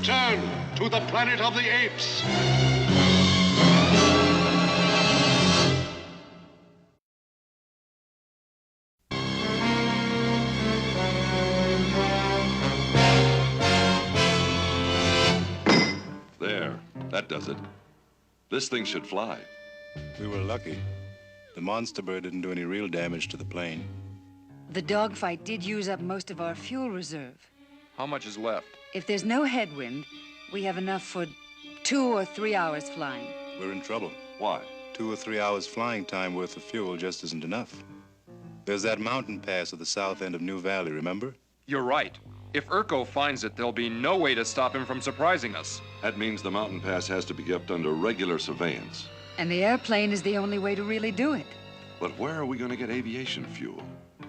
Return to the planet of the apes. There, that does it. This thing should fly. We were lucky. The monster bird didn't do any real damage to the plane. The dogfight did use up most of our fuel reserve. How much is left? If there's no headwind, we have enough for 2 or 3 hours flying. We're in trouble. Why? 2 or 3 hours flying time worth of fuel just isn't enough. There's that mountain pass at the south end of New Valley, remember? You're right. If Urko finds it, there'll be no way to stop him from surprising us. That means the mountain pass has to be kept under regular surveillance. And the airplane is the only way to really do it. But where are we going to get aviation fuel?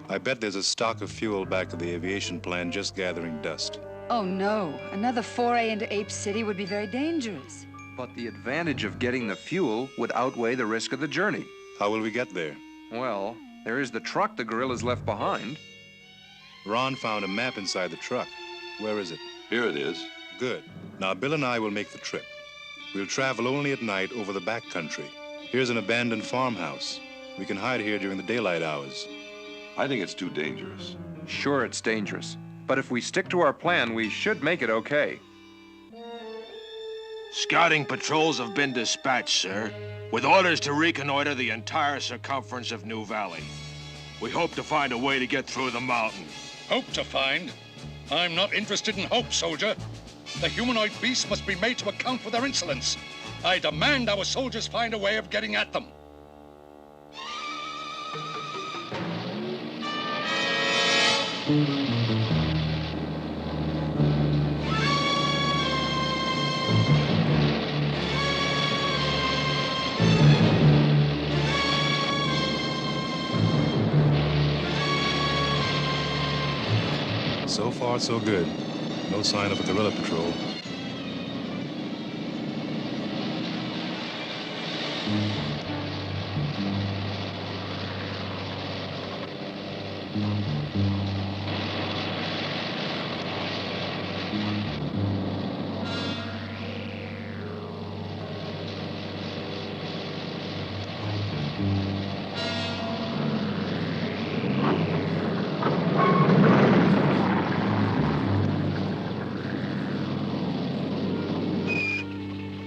I bet there's a stock of fuel back at the aviation plant just gathering dust. Oh, no. Another foray into Ape City would be very dangerous. But the advantage of getting the fuel would outweigh the risk of the journey. How will we get there? Well, there is the truck the gorillas left behind. Ron found a map inside the truck. Where is it? Here it is. Good. Now, Bill and I will make the trip. We'll travel only at night over the back country. Here's an abandoned farmhouse. We can hide here during the daylight hours. I think it's too dangerous. Sure, it's dangerous. But if we stick to our plan, we should make it okay. Scouting patrols have been dispatched, sir, with orders to reconnoiter the entire circumference of New Valley. We hope to find a way to get through the mountain. Hope to find? I'm not interested in hope, soldier. The humanoid beasts must be made to account for their insolence. I demand our soldiers find a way of getting at them. So far, so good. No sign of a guerrilla patrol.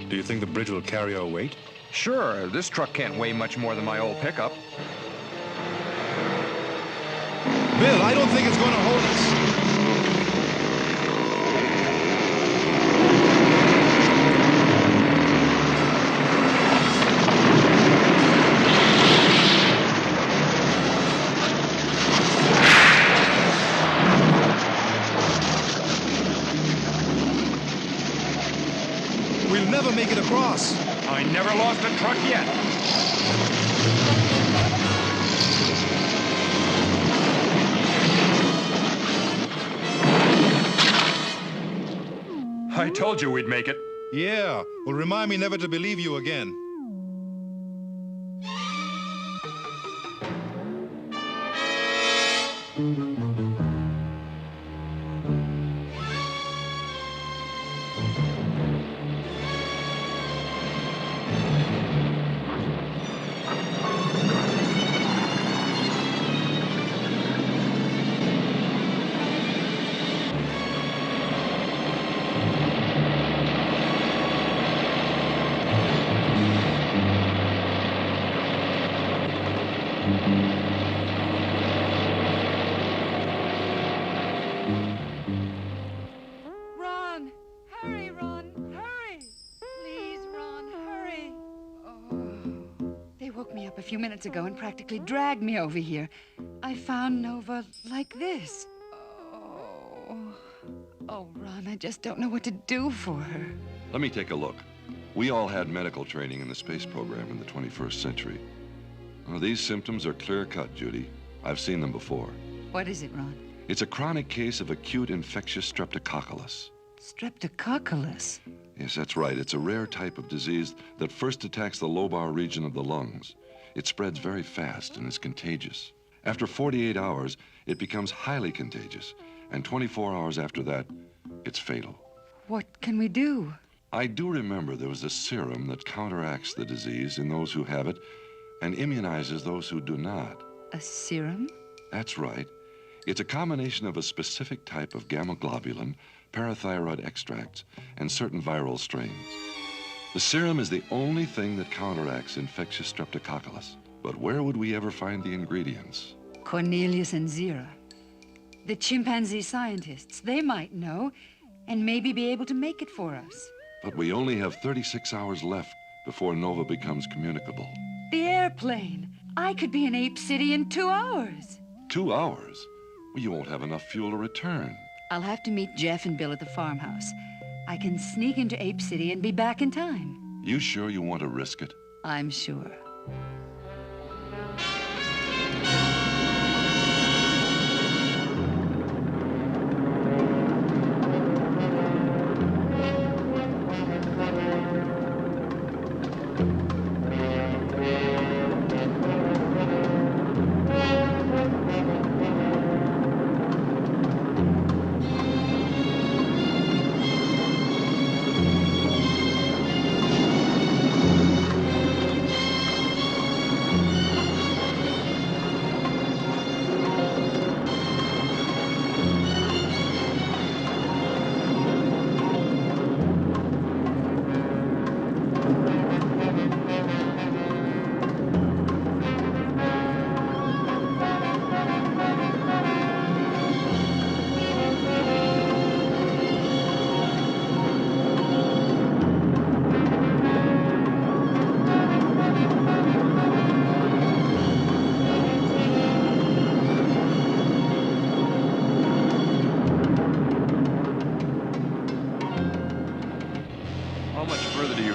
Do you think the bridge will carry our weight? Sure, this truck can't weigh much more than my old pickup. Bill, I don't think it's going to hold us. We'll never make it across. I never lost a truck yet. I told you we'd make it. Yeah, well, remind me never to believe you again. Ron! Hurry, Ron! Hurry! Please, Ron, hurry! Oh, they woke me up a few minutes ago and practically dragged me over here. I found Nova like this. Oh, Ron, I just don't know what to do for her. Let me take a look. We all had medical training in the space program in the 21st century. Well, these symptoms are clear-cut, Judy. I've seen them before. What is it, Ron? It's a chronic case of acute infectious streptococcus. Streptococcus? Yes, that's right. It's a rare type of disease that first attacks the lobar region of the lungs. It spreads very fast and is contagious. After 48 hours, it becomes highly contagious. And 24 hours after that, it's fatal. What can we do? I do remember there was a serum that counteracts the disease in those who have it and immunizes those who do not. A serum? That's right. It's a combination of a specific type of gamma globulin, parathyroid extracts, and certain viral strains. The serum is the only thing that counteracts infectious streptococcus. But where would we ever find the ingredients? Cornelius and Zira. The chimpanzee scientists, they might know, and maybe be able to make it for us. But we only have 36 hours left before Nova becomes communicable. The airplane. I could be in Ape City in 2 hours. 2 hours? Well, you won't have enough fuel to return. I'll have to meet Jeff and Bill at the farmhouse. I can sneak into Ape City and be back in time. You sure you want to risk it? I'm sure.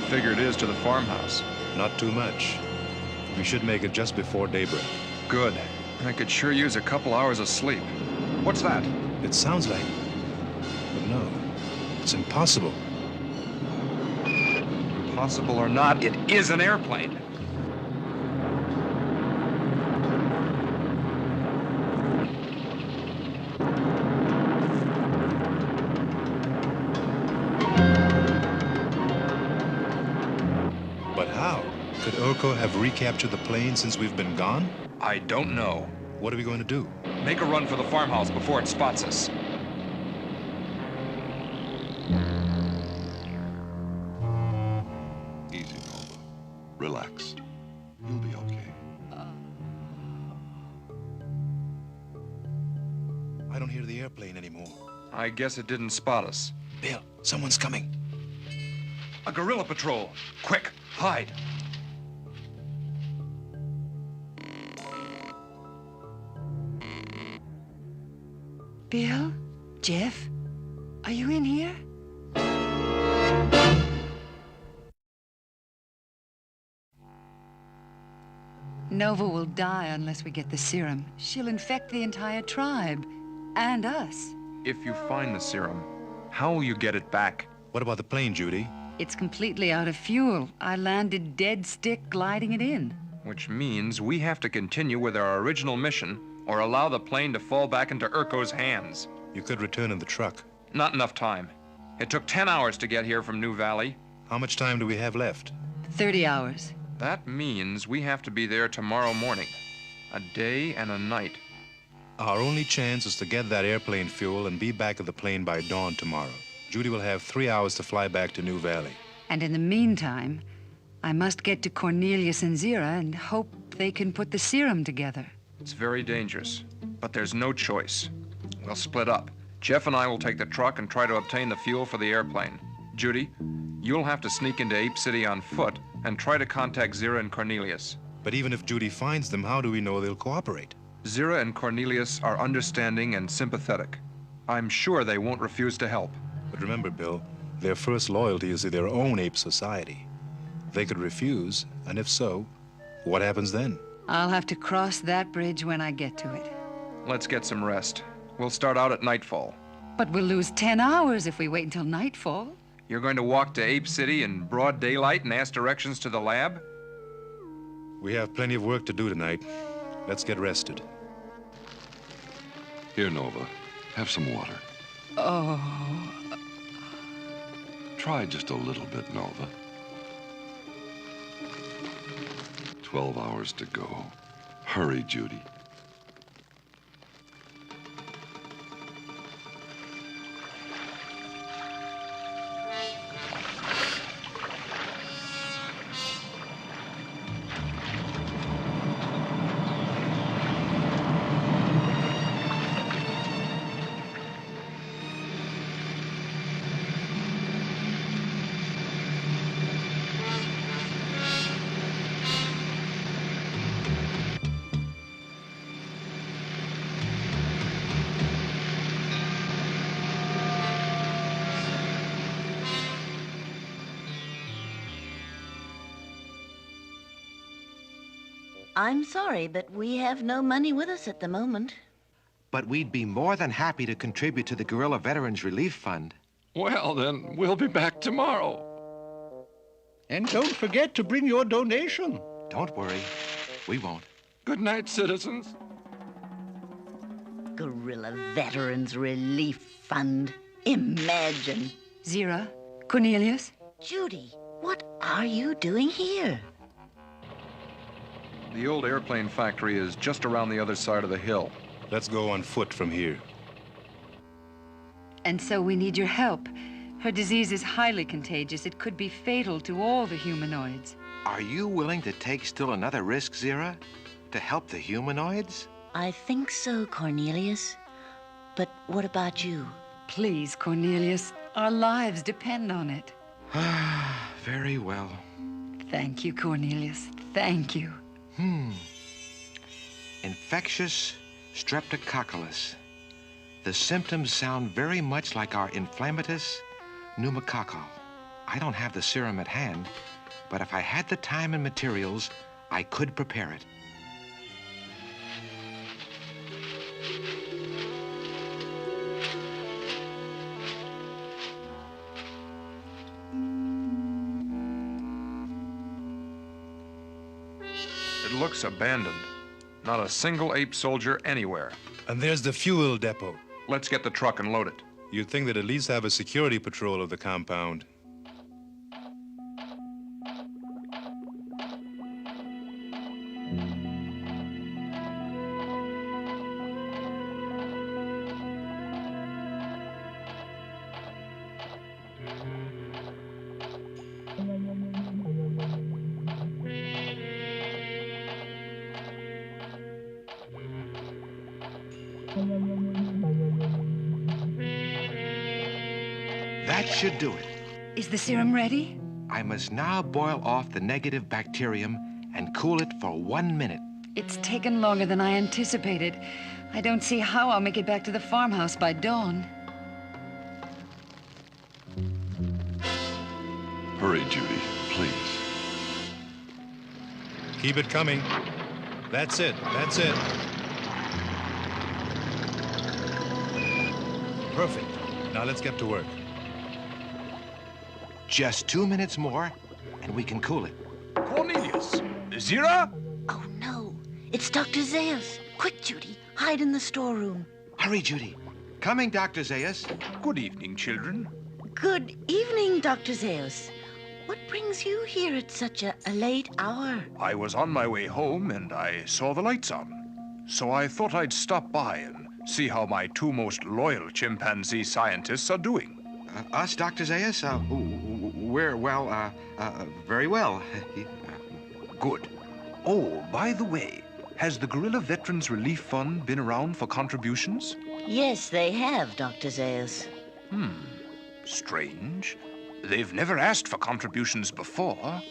Figure it is to the farmhouse. Not too much. We should make it just before daybreak. Good. I could sure use a couple hours of sleep. What's that? It sounds like... But no, it's impossible. Impossible or not, it is an airplane. Could Urko have recaptured the plane since we've been gone? I don't know. What are we going to do? Make a run for the farmhouse before it spots us. Easy, Nova. Relax. You'll be okay. I don't hear the airplane anymore. I guess it didn't spot us. Bill, someone's coming. A guerrilla patrol. Quick, hide. Bill? Jeff? Are you in here? Nova will die unless we get the serum. She'll infect the entire tribe. And us. If you find the serum, how will you get it back? What about the plane, Judy? It's completely out of fuel. I landed dead stick gliding it in. Which means we have to continue with our original mission or allow the plane to fall back into Urko's hands. You could return in the truck. Not enough time. It took 10 hours to get here from New Valley. How much time do we have left? 30 hours. That means we have to be there tomorrow morning. A day and a night. Our only chance is to get that airplane fuel and be back at the plane by dawn tomorrow. Judy will have 3 hours to fly back to New Valley. And in the meantime, I must get to Cornelius and Zira and hope they can put the serum together. It's very dangerous, but there's no choice. We'll split up. Jeff and I will take the truck and try to obtain the fuel for the airplane. Judy, you'll have to sneak into Ape City on foot and try to contact Zira and Cornelius. But even if Judy finds them, how do we know they'll cooperate? Zira and Cornelius are understanding and sympathetic. I'm sure they won't refuse to help. But remember, Bill, their first loyalty is to their own ape society. They could refuse, and if so, what happens then? I'll have to cross that bridge when I get to it. Let's get some rest. We'll start out at nightfall. But we'll lose 10 hours if we wait until nightfall. You're going to walk to Ape City in broad daylight and ask directions to the lab? We have plenty of work to do tonight. Let's get rested. Here, Nova. Have some water. Oh. Try just a little bit, Nova. 12 hours to go. Hurry, Judy. I'm sorry, but we have no money with us at the moment. But we'd be more than happy to contribute to the Guerrilla Veterans Relief Fund. Well, then, we'll be back tomorrow. And don't forget to bring your donation. Don't worry, we won't. Good night, citizens. Guerrilla Veterans Relief Fund. Imagine. Zira? Cornelius? Judy, what are you doing here? The old airplane factory is just around the other side of the hill. Let's go on foot from here. And so we need your help. Her disease is highly contagious. It could be fatal to all the humanoids. Are you willing to take still another risk, Zira? To help the humanoids? I think so, Cornelius. But what about you? Please, Cornelius. Our lives depend on it. Very well. Thank you, Cornelius. Thank you. Infectious streptococcus. The symptoms sound very much like our inflammatus pneumococcal. I don't have the serum at hand, but if I had the time and materials, I could prepare it. It looks abandoned. Not a single ape soldier anywhere. And there's the fuel depot. Let's get the truck and load it. You'd think they'd at least have a security patrol of the compound. That should do it. Is the serum ready? I must now boil off the negative bacterium and cool it for 1 minute. It's taken longer than I anticipated. I don't see how I'll make it back to the farmhouse by dawn. Hurry, Judy, please. Keep it coming. That's it. That's it. Perfect. Now let's get to work. Just 2 minutes more, and we can cool it. Cornelius! Zira? Oh, no. It's Dr. Zaius. Quick, Judy. Hide in the storeroom. Hurry, Judy. Coming, Dr. Zaius. Good evening, children. Good evening, Dr. Zaius. What brings you here at such a late hour? I was on my way home and I saw the lights on. So I thought I'd stop by and see how my two most loyal chimpanzee scientists are doing. Us, Dr. Zaius? We're, well, very well. Good. Oh, by the way, has the Guerrilla Veterans Relief Fund been around for contributions? Yes, they have, Dr. Zaius. Strange. They've never asked for contributions before.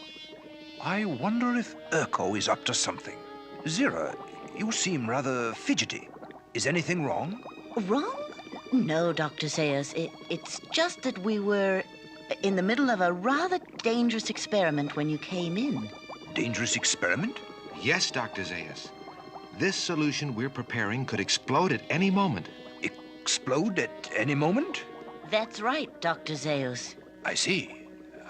I wonder if Urko is up to something. Zira, you seem rather fidgety. Is anything wrong? Wrong? No, Dr. Zaius. It's just that we were in the middle of a rather dangerous experiment when you came in. Dangerous experiment? Yes, Dr. Zaius. This solution we're preparing could explode at any moment. Explode at any moment? That's right, Dr. Zaius. I see.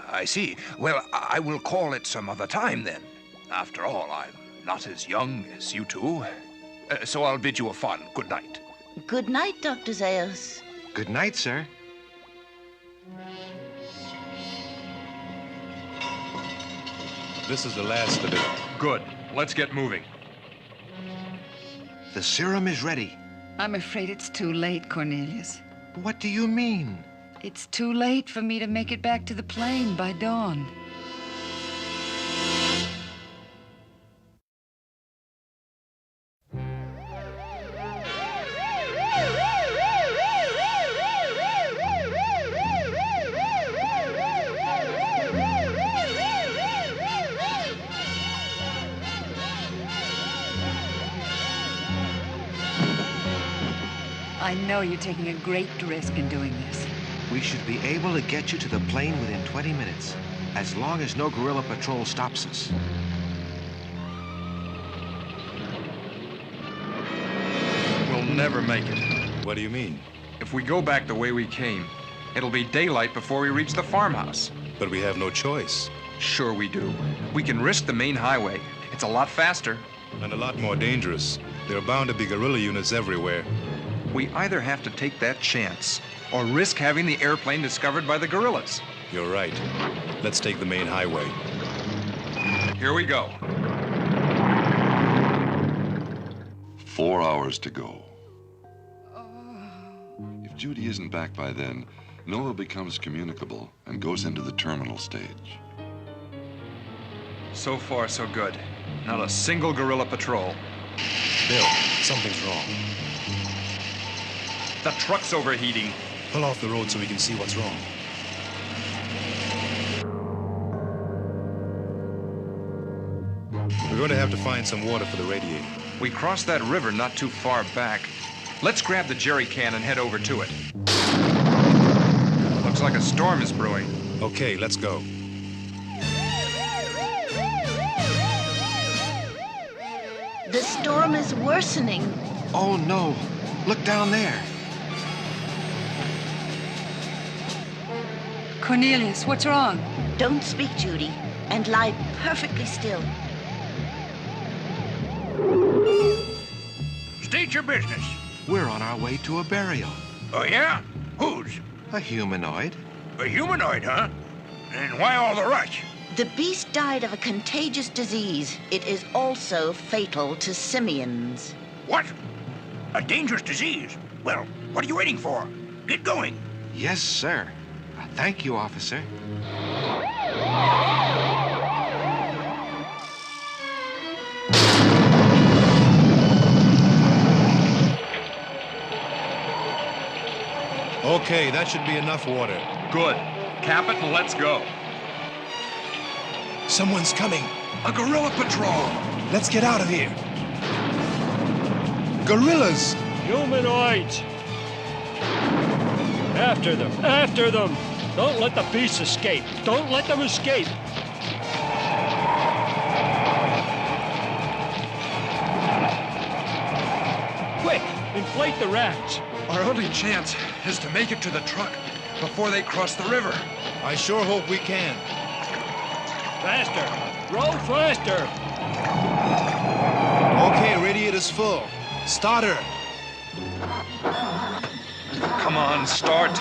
I see. Well, I will call it some other time then. After all, I'm not as young as you two. So I'll bid you a fond good night. Good night, Dr. Zaius. Good night, sir. This is the last of it. Good. Let's get moving. The serum is ready. I'm afraid it's too late, Cornelius. What do you mean? It's too late for me to make it back to the plane by dawn. I know you're taking a great risk in doing this. We should be able to get you to the plane within 20 minutes, as long as no guerrilla patrol stops us. We'll never make it. What do you mean? If we go back the way we came, it'll be daylight before we reach the farmhouse. But we have no choice. Sure we do. We can risk the main highway. It's a lot faster. And a lot more dangerous. There are bound to be guerrilla units everywhere. We either have to take that chance or risk having the airplane discovered by the guerrillas. You're right. Let's take the main highway. Here we go. 4 hours to go. If Judy isn't back by then, Nova becomes communicable and goes into the terminal stage. So far, so good. Not a single guerrilla patrol. Bill, something's wrong. The truck's overheating. Pull off the road so we can see what's wrong. We're going to have to find some water for the radiator. We crossed that river not too far back. Let's grab the jerry can and head over to it. Looks like a storm is brewing. Okay, let's go. The storm is worsening. Oh, no. Look down there. Cornelius, what's wrong? Don't speak, Judy, and lie perfectly still. State your business. We're on our way to a burial. Oh, yeah? Whose? A humanoid. A humanoid, huh? And why all the rush? The beast died of a contagious disease. It is also fatal to simians. What? A dangerous disease? Well, what are you waiting for? Get going. Yes, sir. Thank you, officer. Okay, that should be enough water. Good. Cap it and let's go. Someone's coming. A guerrilla patrol. Let's get out of here. Gorillas! Humanoids! After them! After them! Don't let the beasts escape! Don't let them escape! Quick! Inflate the rafts! Our only chance is to make it to the truck before they cross the river. I sure hope we can. Faster! Row faster! Okay, radiator's full. Start her. Come on, start.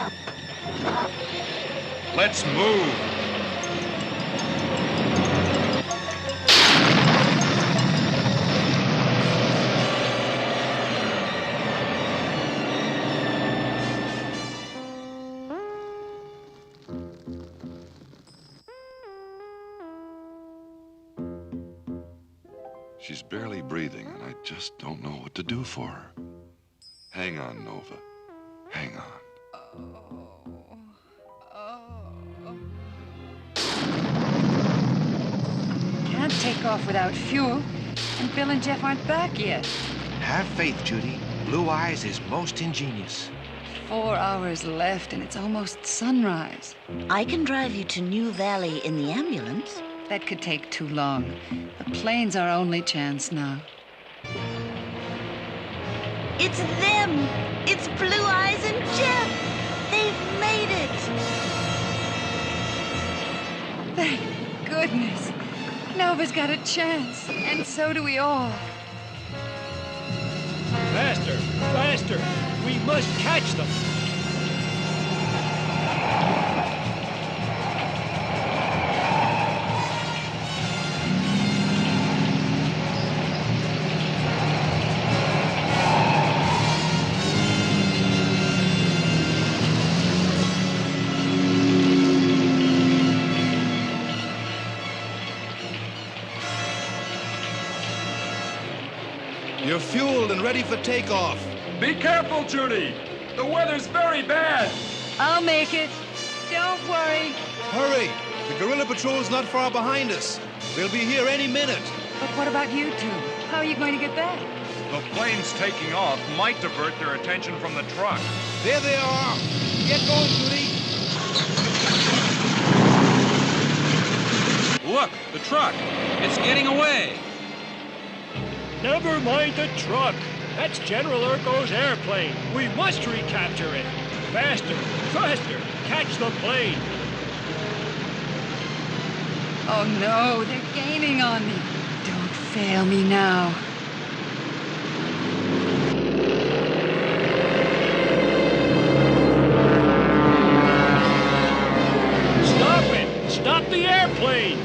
Let's move. She's barely breathing, and I just don't know what to do for her. Hang on, Nova. Hang on. Can't take off without fuel, and Bill and Jeff aren't back yet. Have faith, Judy. Blue Eyes is most ingenious. 4 hours left, and it's almost sunrise. I can drive you to New Valley in the ambulance. That could take too long. The plane's our only chance now. It's them! It's Blue Eyes and Jeff! They've made it! Thank goodness. Nova's got a chance, and so do we all. Faster! Faster! We must catch them! You're fueled and ready for takeoff. Be careful, Judy. The weather's very bad. I'll make it. Don't worry. Hurry! The guerrilla patrol's not far behind us. They'll be here any minute. But what about you two? How are you going to get back? The planes taking off might divert their attention from the truck. There they are. Get going, Judy. Look, the truck. It's getting away. Never mind the truck. That's General Urko's airplane. We must recapture it. Faster, faster. Catch the plane. Oh no, they're gaining on me. Don't fail me now. Stop it! Stop the airplane!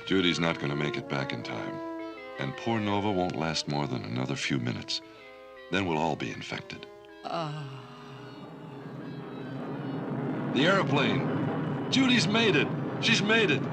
Judy's not going to make it back in time. And poor Nova won't last more than another few minutes. Then we'll all be infected. The airplane! Judy's made it! She's made it!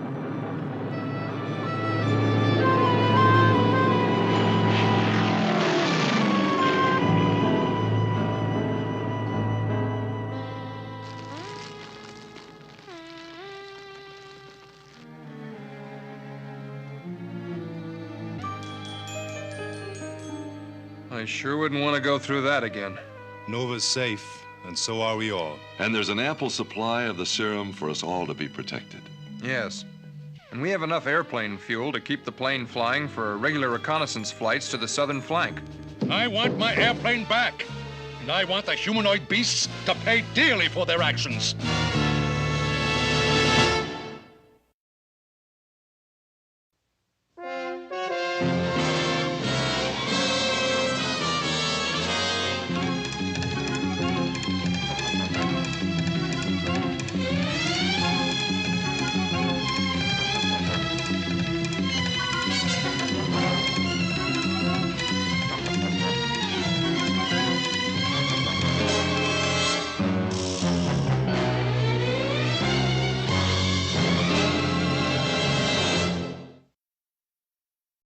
I sure wouldn't want to go through that again. Nova's safe, and so are we all. And there's an ample supply of the serum for us all to be protected. Yes. And we have enough airplane fuel to keep the plane flying for regular reconnaissance flights to the southern flank. I want my airplane back. And I want the humanoid beasts to pay dearly for their actions.